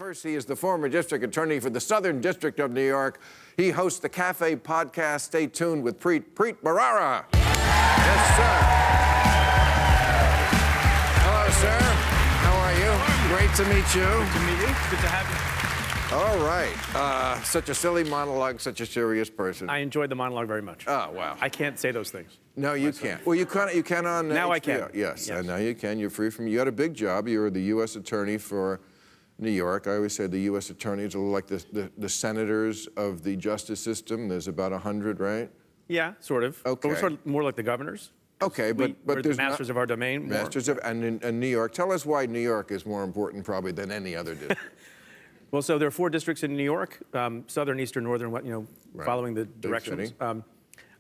First, he is the former district attorney for the Southern District of New York. He hosts the Cafe podcast. Stay tuned with Preet Bharara. Yes, sir. Hello, sir. How are you? Great to meet you. Good to meet you. Good to have you. All right. Such a silly monologue, such a serious person. I enjoyed the monologue very much. Oh, wow. I can't say those things. No, you can't. Well, you can on now HBO. I can. Yes, yes. Now you can. You're free from. You had a big job. You were the U.S. Attorney for New York. I always say the U.S. Attorney is a little like the senators of the justice system. There's about 100, right? Yeah, sort of. Okay. But we're sort of more like the governors. Okay, but we're there's the masters of our domain. More. Masters of, and in New York. Tell us why New York is more important probably than any other district. Well, so there are 4 districts in New York: southern, eastern, northern. Right. Following the directions.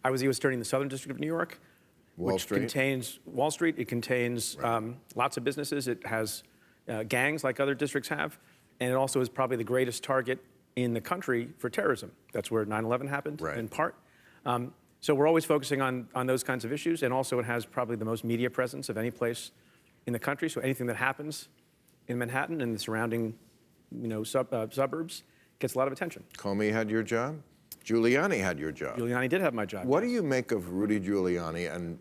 I was the U.S. Attorney in the Southern District of New York, which contains Wall Street. It contains lots of businesses. It has gangs like other districts have, and it also is probably the greatest target in the country for terrorism. That's where 9/11 happened, in part. So we're always focusing on those kinds of issues, and also it has probably the most media presence of any place in the country. So anything that happens in Manhattan and the surrounding, suburbs gets a lot of attention. Comey had your job. Giuliani had your job. Giuliani did have my job. What do you make of Rudy Giuliani and,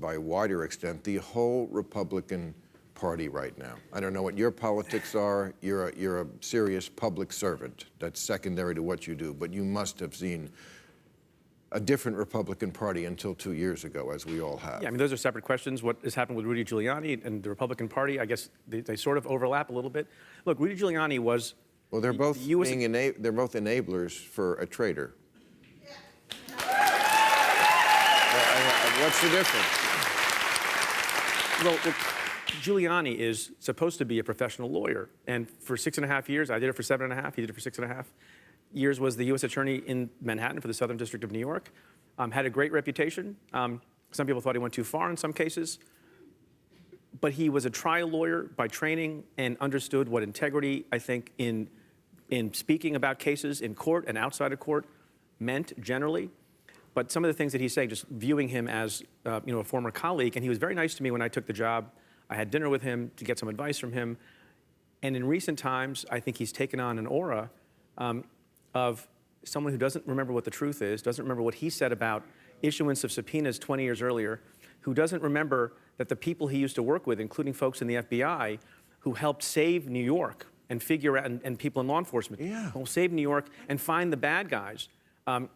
by wider extent, the whole Republican Party right now? I don't know what your politics are. You're a serious public servant. That's secondary to what you do. But you must have seen a different Republican Party until 2 years ago, as we all have. Yeah, I mean, those are separate questions. What has happened with Rudy Giuliani and the Republican Party, I guess they sort of overlap a little bit. Look, Rudy Giuliani was... Well, they're both they're both enablers for a traitor. What's the difference? Well, Giuliani is supposed to be a professional lawyer, and for 6.5 years, I did it for 7.5, he did it for 6.5 years, was the U.S. Attorney in Manhattan for the Southern District of New York. Had a great reputation. Some people thought he went too far in some cases, but he was a trial lawyer by training and understood what integrity, I think, in speaking about cases in court and outside of court meant generally. But some of the things that he's saying, just viewing him as a former colleague, and he was very nice to me when I took the job. I had dinner with him to get some advice from him. And in recent times, I think he's taken on an aura of someone who doesn't remember what the truth is, doesn't remember what he said about issuance of subpoenas 20 years earlier, who doesn't remember that the people he used to work with, including folks in the FBI, who helped save New York and figure out, and people in law enforcement, who save New York and find the bad guys.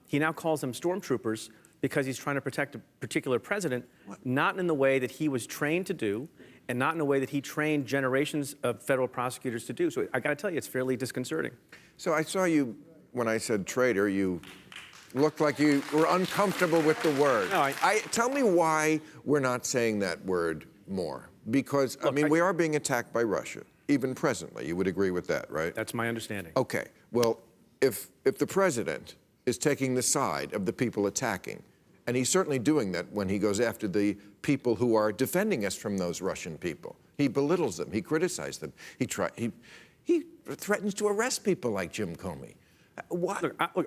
He now calls them stormtroopers because he's trying to protect a particular president, not in the way that he was trained to do, and not in the way that he trained generations of federal prosecutors to do. So I got to tell you, it's fairly disconcerting. So I saw you, when I said traitor, you looked like you were uncomfortable with the word. No, tell me why we're not saying that word more. Because, look, we are being attacked by Russia, even presently. You would agree with that, right? That's my understanding. Okay. Well, if the president is taking the side of the people attacking, and he's certainly doing that when he goes after the people who are defending us from those Russian people. He belittles them. He criticizes them. He threatens to arrest people like Jim Comey. Why?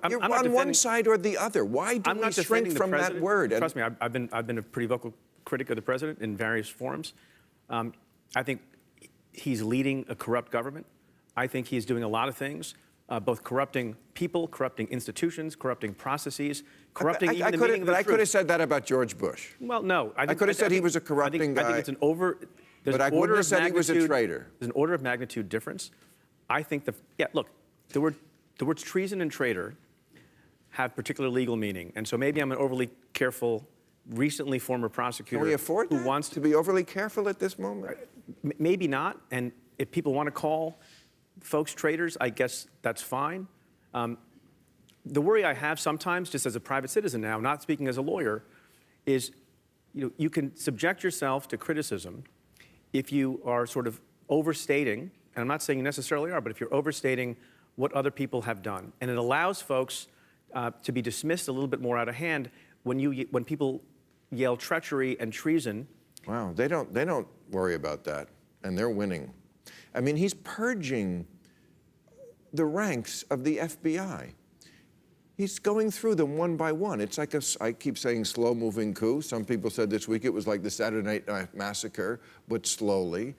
You're on one side or the other. Why do we shrink from that word? Trust me, I've been a pretty vocal critic of the president in various forums. I think he's leading a corrupt government. I think he's doing a lot of things. Both corrupting people, corrupting institutions, corrupting processes, corrupting even the meaning of the truth. I could have said that about George Bush. Well, no. I could have said he was a corrupting guy. I think it's an over... But I wouldn't have said he was a traitor. There's an order of magnitude difference. I think look, the words treason and traitor have particular legal meaning. And so maybe I'm an overly careful, recently former prosecutor. Can we afford who wants to be overly careful at this moment? Maybe not. And if people want to call folks traitors, I guess that's fine. The worry I have sometimes, just as a private citizen now, not speaking as a lawyer, is you can subject yourself to criticism if you are sort of overstating, and I'm not saying you necessarily are, but if you're overstating what other people have done. And it allows folks to be dismissed a little bit more out of hand when people yell treachery and treason. Wow, they don't worry about that, and they're winning. I mean, he's purging the ranks of the FBI. He's going through them one by one. It's like I keep saying slow-moving coup. Some people said this week it was like the Saturday Night Massacre, but slowly.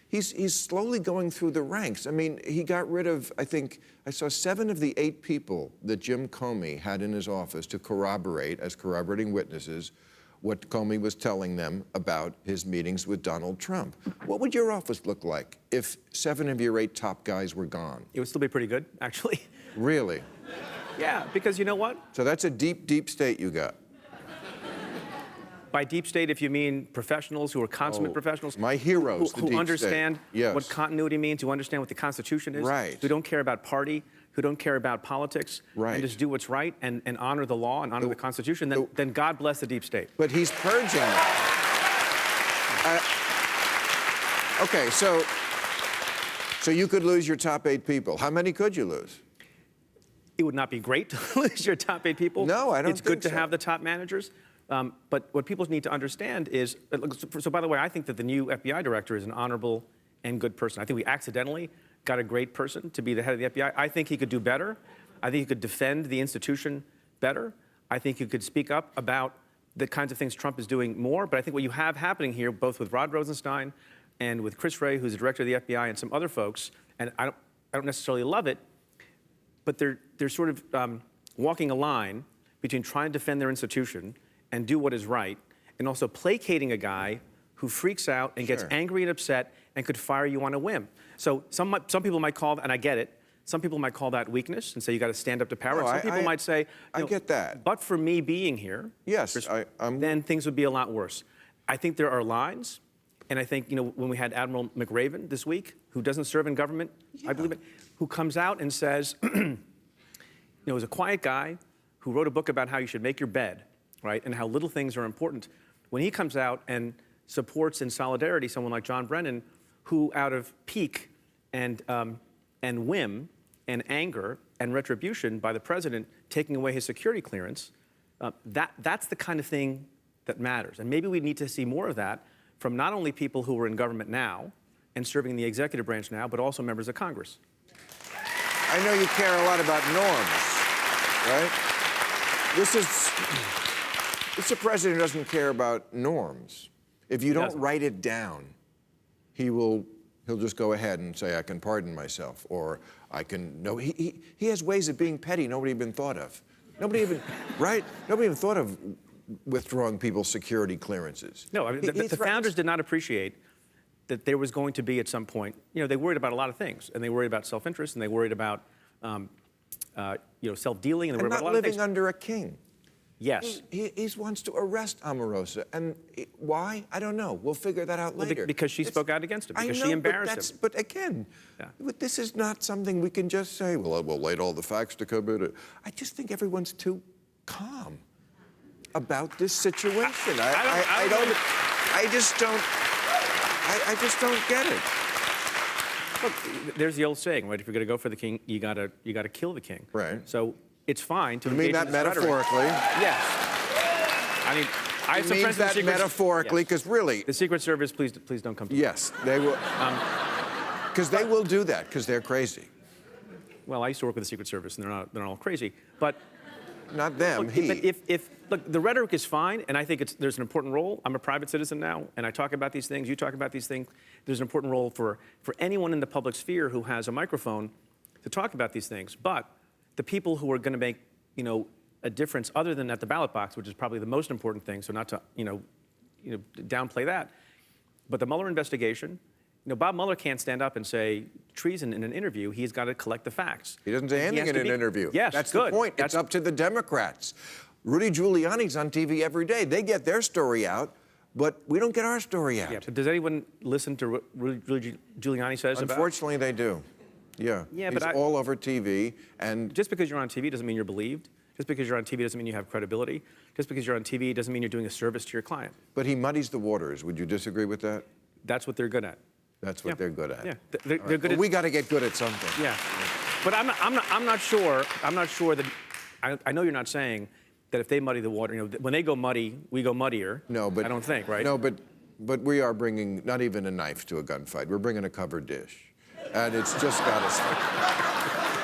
he's slowly going through the ranks. I mean, he got rid of, I think, I saw 7 of the 8 people that Jim Comey had in his office to corroborate, as corroborating witnesses, what Comey was telling them about his meetings with Donald Trump. What would your office look like if 7 of your 8 top guys were gone? It would still be pretty good, actually. Really? Yeah, because you know what? So that's a deep, deep state you got. By deep state, if you mean professionals who are consummate professionals. My heroes, the who deep understand state. Yes. what continuity means, who understand what the Constitution is. Right. Who don't care about party, who don't care about politics. Right. And just do what's right and honor the law and honor the Constitution, then God bless the deep state. But he's purging them. Okay, so you could lose your top 8 people. How many could you lose? It would not be great to lose your top 8 people. No, I don't It's good think to so. have the top managers. But what people need to understand is, so by the way, I think that the new FBI director is an honorable and good person. I think we accidentally got a great person to be the head of the FBI. I think he could do better. I think he could defend the institution better. I think he could speak up about the kinds of things Trump is doing more. But I think what you have happening here, both with Rod Rosenstein and with Chris Wray, who's the director of the FBI, and some other folks, and I don't necessarily love it, but they're sort of walking a line between trying to defend their institution and do what is right, and also placating a guy who freaks out and gets angry and upset and could fire you on a whim. So some people might call, and I get it, some people might call that weakness and say you got to stand up to power. No, Some people might say, I get that. But for me being here, Yes, Chris, I'm... then things would be a lot worse. I think there are lines, and I think, when we had Admiral McRaven this week, who doesn't serve in government, I believe it, who comes out and says, was a quiet guy who wrote a book about how you should make your bed, right, and how little things are important. When he comes out and supports in solidarity someone like John Brennan, who out of pique and whim and anger and retribution by the president taking away his security clearance, that's the kind of thing that matters. And maybe we need to see more of that from not only people who are in government now and serving in the executive branch now, but also members of Congress. I know you care a lot about norms, right? This is a president who doesn't care about norms. If you don't write it down, he'll just go ahead and say, I can pardon myself, or I can, no, he has ways of being petty nobody even thought of. Nobody even, right? Nobody even thought of withdrawing people's security clearances. No, I mean, the founders did not appreciate that there was going to be at some point, they worried about a lot of things, and they worried about self-interest, and they worried about, self-dealing, and they worried about a lot of things. Not living under a king. Yes. He wants to arrest Omarosa. And why? I don't know. We'll figure that out later. Because she spoke out against him, because she embarrassed him. But again, this is not something we can just say, well, we'll lay all the facts to come in. I just think everyone's too calm about this situation. I just don't get it. Look, there's the old saying, right? If you're going to go for the king, you gotta kill the king. Right. So it's fine to. You mean that metaphorically? Yes. I mean, I have some friends in the Secret metaphorically, because really, the Secret Service, please don't come to me. Yes, they will. Because they will do that, because they're crazy. Well, I used to work with the Secret Service, and they're not all crazy, but. Not them, look, But look, the rhetoric is fine, and I think there's an important role. I'm a private citizen now, and I talk about these things. You talk about these things. There's an important role for anyone in the public sphere who has a microphone to talk about these things. But the people who are going to make, a difference other than at the ballot box, which is probably the most important thing, so not to, downplay that. But the Mueller investigation, Bob Mueller can't stand up and say treason in an interview. He's got to collect the facts. He doesn't say anything in an interview. Yes, that's good. the point. It's up to the Democrats. Rudy Giuliani's on TV every day. They get their story out, but we don't get our story out. Yeah, but does anyone listen to what Rudy Giuliani says about? Unfortunately, they do. Yeah. Yeah, He's but all over TV, and just because you're on TV doesn't mean you're believed. Just because you're on TV doesn't mean you have credibility. Just because you're on TV doesn't mean you're doing a service to your client. But he muddies the waters. Would you disagree with that? That's what they're good at. That's what they're good at. Yeah, they're good at. We got to get good at something. Yeah, but I'm not sure. I'm not sure that. I know you're not saying that if they muddy the water, when they go muddy, we go muddier. No, but I don't think, right? No, but we are bringing not even a knife to a gunfight. We're bringing a covered dish, and it's just got us.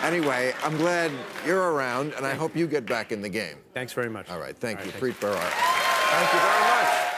Anyway, I'm glad you're around, and I hope you get back in the game. Thanks very much. All right, thank you, Preet Bharara. Thank you very much.